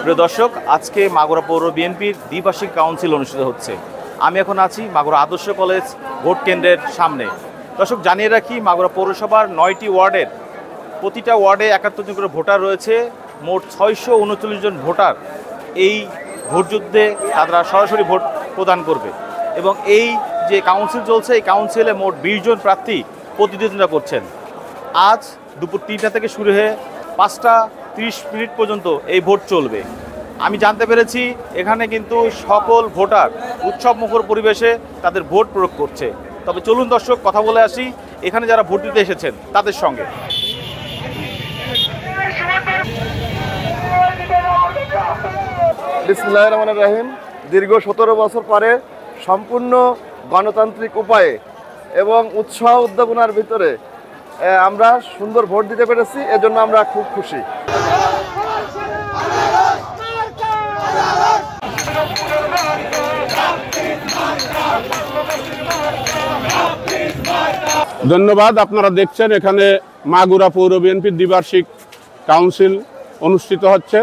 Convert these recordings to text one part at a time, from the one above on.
প্রিয় দর্শক, আজকে মাগুরা পৌর বিএনপির দ্বিবার্ষিক কাউন্সিল অনুষ্ঠিত হচ্ছে। আমি এখন আছি মাগুরা আদর্শ কলেজ ভোট কেন্দ্রের সামনে। দর্শক, জানিয়ে রাখি, মাগুরা পৌরসভার 9টি ওয়ার্ডের প্রতিটা ওয়ার্ডে 71 জন করে ভোটার রয়েছে। মোট 639 জন ভোটার এই ভোটযুদ্ধে তারা সরাসরি ভোট প্রদান করবে এবং এই যে কাউন্সিল চলছে, এই কাউন্সিলে মোট 20 জন প্রার্থী প্রতিদ্বন্দ্বিতা করছেন। আজ দুপুর 3টা থেকে শুরু হয়ে 5টা 30 মিনিট পর্যন্ত এই ভোট চলবে। আমি জানতে পেরেছি এখানে কিন্তু সকল ভোটার উৎসবমুখর পরিবেশে তাদের ভোট প্রয়োগ করছে। তবে চলুন দর্শক, কথা বলে আসি এখানে যারা ভোট দিতে এসেছেন তাদের সঙ্গে। বিসমিল্লাহির রহমানির রহিম। দীর্ঘ 17 বছর পরে সম্পূর্ণ গণতান্ত্রিক উপায়ে এবং উৎসাহ উদ্দীপনার ভিতরে আমরা সুন্দর ভোট দিতে পেরেছি, এজন্য আমরা খুব খুশি। ধন্যবাদ। আপনারা দেখছেন এখানে মাগুরা পৌর বিএনপির দ্বিবার্ষিক কাউন্সিল অনুষ্ঠিত হচ্ছে।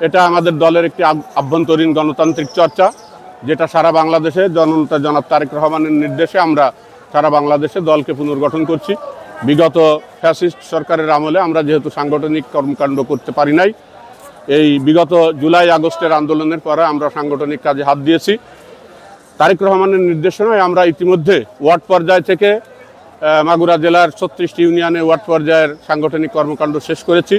এটা আমাদের দলের একটি আভ্যন্তরীণ গণতান্ত্রিক চর্চা, যেটা সারা বাংলাদেশে জননেতা জনাব তারেক রহমানের নির্দেশে আমরা সারা বাংলাদেশে দলকে পুনর্গঠন করছি। বিগত ফ্যাসিস্ট সরকারের আমলে আমরা যেহেতু সাংগঠনিক কর্মকাণ্ড করতে পারি নাই, এই বিগত জুলাই আগস্টের আন্দোলনের পরে আমরা সাংগঠনিক কাজে হাত দিয়েছি। তারেক রহমানের নির্দেশনায় আমরা ইতিমধ্যে ওয়ার্ড পর্যায় থেকে মাগুরা জেলার 36টি ইউনিয়নে ওয়ার্ড পর্যায়ের সাংগঠনিক কর্মকাণ্ড শেষ করেছি।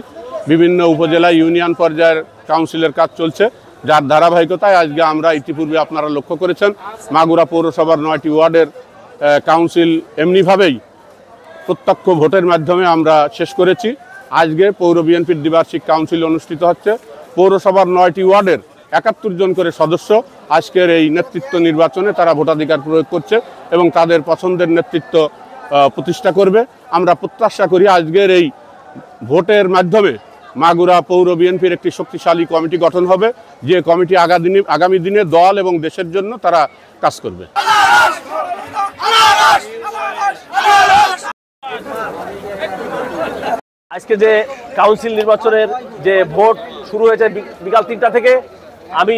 বিভিন্ন উপজেলা ইউনিয়ন পর্যায়ের কাউন্সিলের কাজ চলছে, যার ধারাবাহিকতায় আজকে আমরা ইতিপূর্বে আপনারা লক্ষ্য করেছেন মাগুরা পৌরসভার 9টি ওয়ার্ডের কাউন্সিল এমনিভাবেই প্রত্যক্ষ ভোটের মাধ্যমে আমরা শেষ করেছি। আজকে পৌর বিএনপির দ্বিবার্ষিক কাউন্সিল অনুষ্ঠিত হচ্ছে। পৌরসভার 9টি ওয়ার্ডের 71 জন করে সদস্য আজকের এই নেতৃত্ব নির্বাচনে তারা ভোটাধিকার প্রয়োগ করছে এবং তাদের পছন্দের নেতৃত্ব প্রতিষ্ঠা করবে। আমরা প্রত্যাশা করি আজকের এই ভোটের মাধ্যমে মাগুরা পৌর বিএনপির একটি শক্তিশালী কমিটি গঠন হবে, যে কমিটি আগামী দিনে দল এবং দেশের জন্য তারা কাজ করবে। আজকে যে কাউন্সিল নির্বাচনের যে ভোট শুরু হয়েছে বিকাল 3টা থেকে, আমি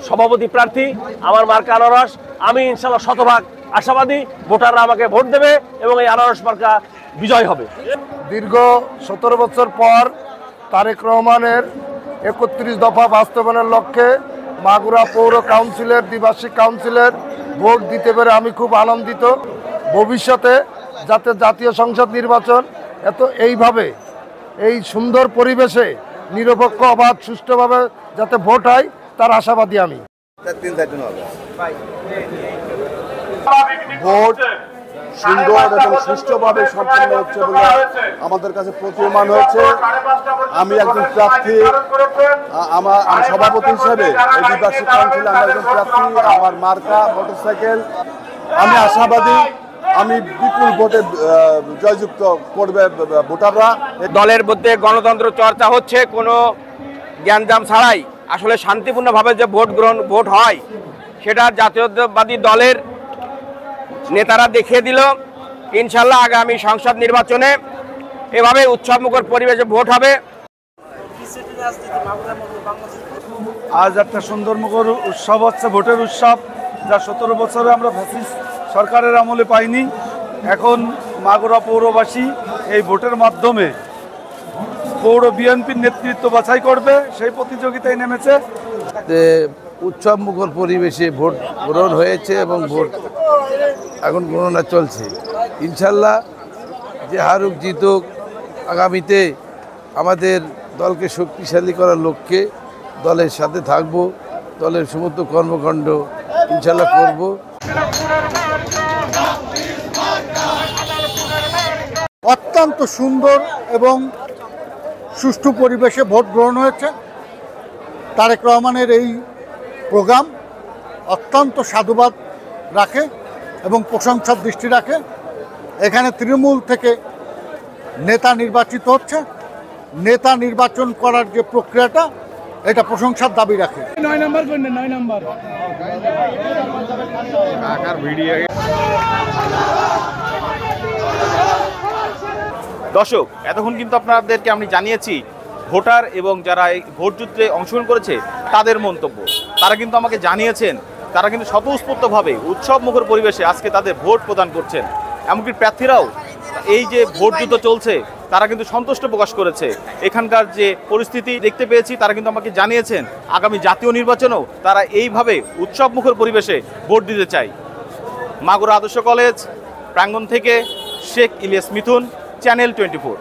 সভাপতি প্রার্থী, আমার মার্কা আনারস। আমি ইনশাআল্লাহ শতভাগ আশাবাদী ভোটাররা আমাকে ভোট দেবে এবং এই আনারস মার্কা বিজয় হবে। দীর্ঘ 17 বছর পর তারেক রহমানের 31 দফা বাস্তবায়নের লক্ষ্যে মাগুরা পৌর কাউন্সিলের দ্বিবার্ষিক কাউন্সিলের ভোট দিতে পেরে আমি খুব আনন্দিত। ভবিষ্যতে যাতে জাতীয় সংসদ নির্বাচন এইভাবে এই সুন্দর পরিবেশে নিরপেক্ষ অবাধ সুষ্ঠুভাবে যাতে ভোট হয় তার আশাবাদী আমি। ভোট সুন্দর এবং সুষ্ঠুভাবে সম্পন্ন হচ্ছে বলে আমাদের কাছে প্রতীয়মান হয়েছে। আমি একজন প্রার্থী, আমার সভাপতি হিসেবে এই দ্বিবার্ষিক কাউন্সিলে আমি একজন প্রার্থী। আমার মার্কা মোটরসাইকেল। আমি আশাবাদী আমি বিপুল ভোটে জয়যুক্ত করবে ভোটাররা। দলের মধ্যে গণতন্ত্র চর্চা হচ্ছে, কোনো জ্ঞানজাম ছাড়াই আসলে শান্তিপূর্ণভাবে যে ভোট হয় সেটা জাতীয়তাবাদী দলের নেতারা দেখিয়ে দিল। ইনশাল্লাহ আগামী সংসদ নির্বাচনে এভাবে উৎসবমুখর পরিবেশে ভোট হবে। আজ একটা সুন্দরমুখর উৎসব হচ্ছে, ভোটের উৎসব, যা 17 বছরে আমরা ফ্যাসিস্ট সরকারের আমলে পাইনি। এখন মাগুরা পৌরবাসী এই ভোটের মাধ্যমে পৌর বিএনপির নেতৃত্ব বাছাই করবে, সেই প্রতিযোগিতায় নেমেছে। উৎসবমুখর পরিবেশে ভোট গ্রহণ হয়েছে এবং ভোট এখন গণনা চলছে। ইনশাল্লাহ যে হারুক জিতুক, আগামীতে আমাদের দলকে শক্তিশালী করার লক্ষ্যে দলের সাথে থাকব, দলের সমস্ত কর্মকাণ্ড ইনশাল্লাহ করব। অত্যন্ত সুন্দর এবং সুষ্ঠু পরিবেশে ভোট গ্রহণ হয়েছে। তারেক রহমানের এই প্রোগ্রাম অত্যন্ত সাধুবাদ রাখে এবং প্রশংসার দৃষ্টি রাখে। এখানে তৃণমূল থেকে নেতা নির্বাচিত হচ্ছে। নেতা নির্বাচন করার যে প্রক্রিয়াটা, এটা প্রশংসার দাবি রাখে। 9 নাম্বার কোন 9 নাম্বার কাকার ভিডিও। দর্শক, এতক্ষণ কিন্তু আপনাদেরকে আমি জানিয়েছি ভোটার এবং যারা এই ভোট যুদ্ধে অংশগ্রহণ করেছে তাদের মন্তব্য। তারা কিন্তু আমাকে জানিয়েছেন তারা কিন্তু স্বতঃস্ফূর্তভাবে উৎসবমুখর পরিবেশে আজকে তাদের ভোট প্রদান করছেন। এমনকি প্রার্থীরাও এই যে ভোট যুদ্ধ চলছে তারা কিন্তু সন্তুষ্ট প্রকাশ করেছে। এখানকার যে পরিস্থিতি দেখতে পেয়েছি তারা কিন্তু আমাকে জানিয়েছেন আগামী জাতীয় নির্বাচনেও তারা এইভাবে উৎসবমুখর পরিবেশে ভোট দিতে চায়। মাগুরা আদর্শ কলেজ প্রাঙ্গণ থেকে শেখ ইলিয়াস মিথুন, চ্যানেল 24।